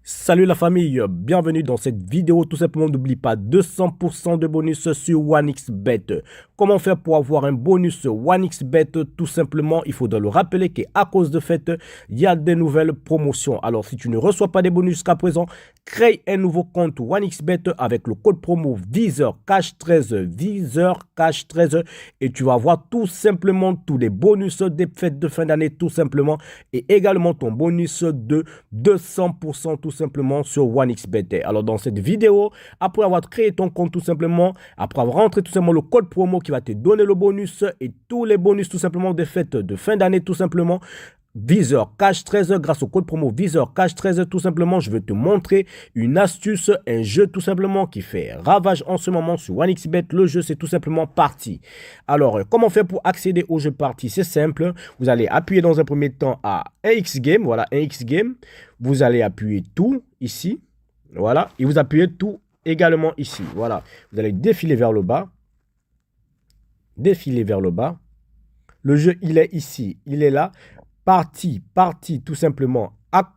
Salut la famille, bienvenue dans cette vidéo. Tout simplement, n'oublie pas 200% de bonus sur OneXBet. Comment faire pour avoir un bonus OneXBet? Tout simplement, il faudra le rappeler qu'à cause de fait, il y a des nouvelles promotions. Alors, si tu ne reçois pas des bonus jusqu'à présent, crée un nouveau compte OneXBet avec le code promo VISEURCASH13, VISEURCASH13 et tu vas avoir tout simplement tous les bonus des fêtes de fin d'année tout simplement et également ton bonus de 200% tout simplement sur OneXBet. Alors dans cette vidéo, après avoir créé ton compte tout simplement, après avoir rentré tout simplement le code promo qui va te donner le bonus et tous les bonus tout simplement des fêtes de fin d'année tout simplement, VISEURCASH13, grâce au code promo VISEURCASH13, tout simplement, je vais te montrer une astuce, un jeu tout simplement qui fait ravage en ce moment sur OneXBet. Le jeu, c'est tout simplement parti. Alors, comment faire pour accéder au jeu parti? C'est simple. Vous allez appuyer dans un premier temps à 1x Game. Voilà, 1x Game. Vous allez appuyer tout ici. Voilà. Et vous appuyez tout également ici. Voilà. Vous allez défiler vers le bas. Défiler vers le bas. Le jeu, il est ici. Il est là. Parti, tout simplement.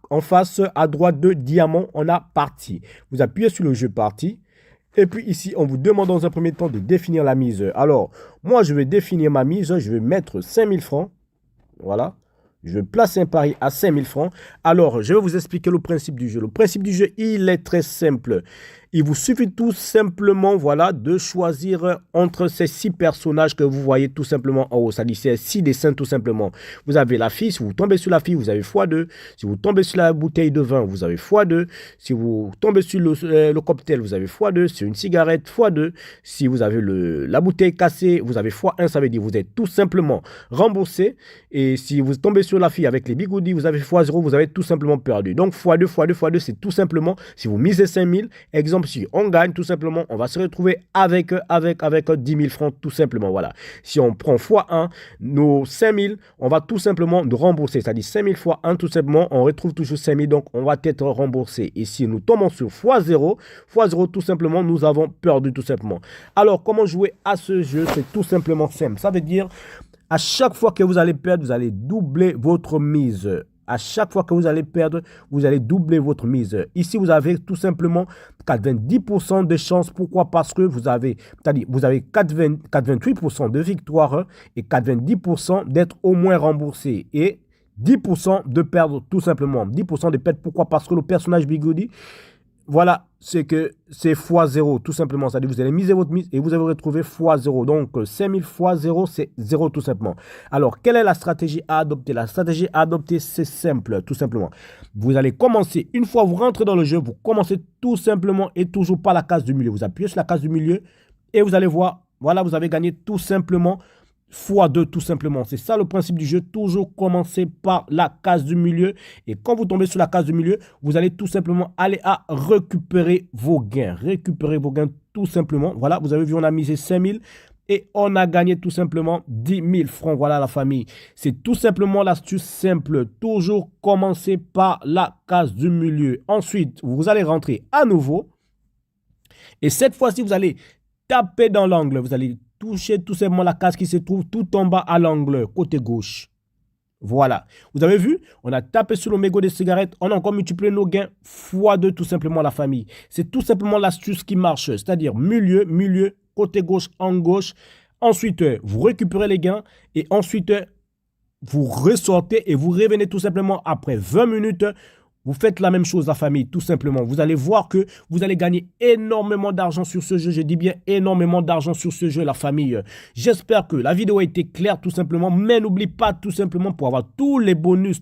En face, à droite de diamant, on a parti. Vous appuyez sur le jeu parti. Et puis ici, on vous demande dans un premier temps de définir la mise. Alors, moi, je vais définir ma mise. Je vais mettre 5000 francs. Voilà. Je vais placer un pari à 5000 francs. Alors, je vais vous expliquer le principe du jeu. Le principe du jeu, il est très simple. Il vous suffit tout simplement, voilà, de choisir entre ces 6 personnages que vous voyez tout simplement en haut. Ça dit, c'est 6 dessins tout simplement. Vous avez la fille. Si vous tombez sur la fille, vous avez x2. Si vous tombez sur la bouteille de vin, vous avez x2. Si vous tombez sur le cocktail, vous avez x2. Sur une cigarette, x2. Si vous avez la bouteille cassée, vous avez x1. Ça veut dire que vous êtes tout simplement remboursé. Et si vous tombez sur la fille avec les bigoudis, vous avez x0, vous avez tout simplement perdu. Donc x2, x2, x2, c'est tout simplement, si vous misez 5000, exemple, si on gagne, tout simplement, on va se retrouver avec 10 000 francs, tout simplement, voilà. Si on prend x1, nos 5000, on va tout simplement nous rembourser, c'est-à-dire 5000 fois 1, tout simplement, on retrouve toujours 5000, donc on va être remboursé. Et si nous tombons sur x0, tout simplement, nous avons perdu, tout simplement. Alors, comment jouer à ce jeu? C'est tout simplement simple. Ça veut dire, à chaque fois que vous allez perdre, vous allez doubler votre mise. À chaque fois que vous allez perdre, vous allez doubler votre mise. Ici, vous avez tout simplement 90% de chance. Pourquoi? Parce que vous avez 88% de victoire et 90% d'être au moins remboursé. Et 10% de perdre tout simplement. 10% de perdre. Pourquoi? Parce que le personnage Bigodi, voilà, c'est que c'est x0 tout simplement. C'est-à-dire vous allez miser votre mise et vous allez retrouver x0. Donc 5000 fois 0, c'est 0 tout simplement. Alors, quelle est la stratégie à adopter? La stratégie à adopter, c'est simple, tout simplement. Vous allez commencer, une fois vous rentrez dans le jeu, vous commencez tout simplement et toujours par la case du milieu. Vous appuyez sur la case du milieu et vous allez voir, voilà, vous avez gagné tout simplement x2 tout simplement. C'est ça le principe du jeu. Toujours commencer par la case du milieu. Et quand vous tombez sur la case du milieu, vous allez tout simplement aller à récupérer vos gains. Récupérer vos gains tout simplement. Voilà, vous avez vu, on a misé 5000 et on a gagné tout simplement 10 000 francs. Voilà la famille. C'est tout simplement l'astuce simple. Toujours commencer par la case du milieu. Ensuite, vous allez rentrer à nouveau. Et cette fois-ci, vous allez taper dans l'angle. Vous allez touchez tout simplement la case qui se trouve tout en bas à l'angle, côté gauche. Voilà. Vous avez vu? On a tapé sur le mégot des cigarettes. On a encore multiplié nos gains x2 tout simplement la famille. C'est tout simplement l'astuce qui marche. C'est-à-dire milieu, côté gauche, en gauche. Ensuite, vous récupérez les gains. Et ensuite, vous ressortez et vous revenez tout simplement après 20 minutes. Vous faites la même chose, la famille, tout simplement. Vous allez voir que vous allez gagner énormément d'argent sur ce jeu. Je dis bien énormément d'argent sur ce jeu, la famille. J'espère que la vidéo a été claire, tout simplement. Mais n'oublie pas, tout simplement, pour avoir tous les bonus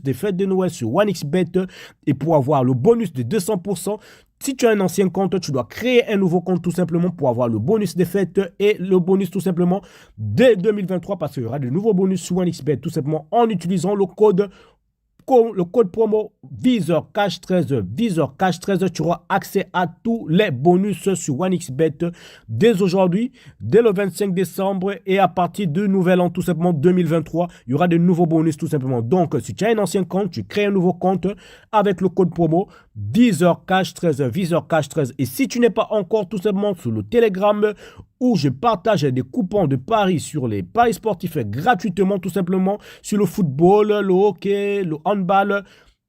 des fêtes de Noël sur OneXBet et pour avoir le bonus de 200%, si tu as un ancien compte, tu dois créer un nouveau compte tout simplement pour avoir le bonus des fêtes et le bonus tout simplement dès 2023 parce qu'il y aura de nouveaux bonus sur OneXBet tout simplement en utilisant le code promo VISEURCASH13, VISEURCASH13, tu auras accès à tous les bonus sur OneXBet dès aujourd'hui, dès le 25 décembre et à partir du nouvel an tout simplement 2023, il y aura de nouveaux bonus tout simplement. Donc, si tu as un ancien compte, tu crées un nouveau compte avec le code promo VISEURCASH13, VISEURCASH13. Et si tu n'es pas encore tout simplement sur le Telegram où je partage des coupons de paris sur les paris sportifs gratuitement tout simplement sur le football, le hockey, le handball,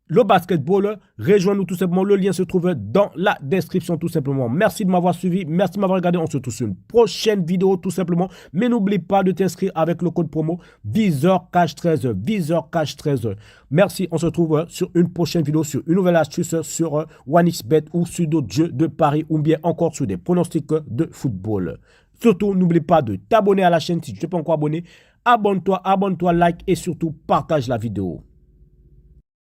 le basketball, rejoins-nous tout simplement. Le lien se trouve dans la description tout simplement. Merci de m'avoir suivi. Merci de m'avoir regardé. On se retrouve sur une prochaine vidéo tout simplement. Mais n'oublie pas de t'inscrire avec le code promo VisorCash13. VisorCash13. Merci. On se retrouve sur une prochaine vidéo, sur une nouvelle astuce sur OneXBet ou sur d'autres jeux de paris ou bien encore sur des pronostics de football. Surtout, n'oublie pas de t'abonner à la chaîne si tu n'es pas encore abonné. Abonne-toi, like et surtout partage la vidéo.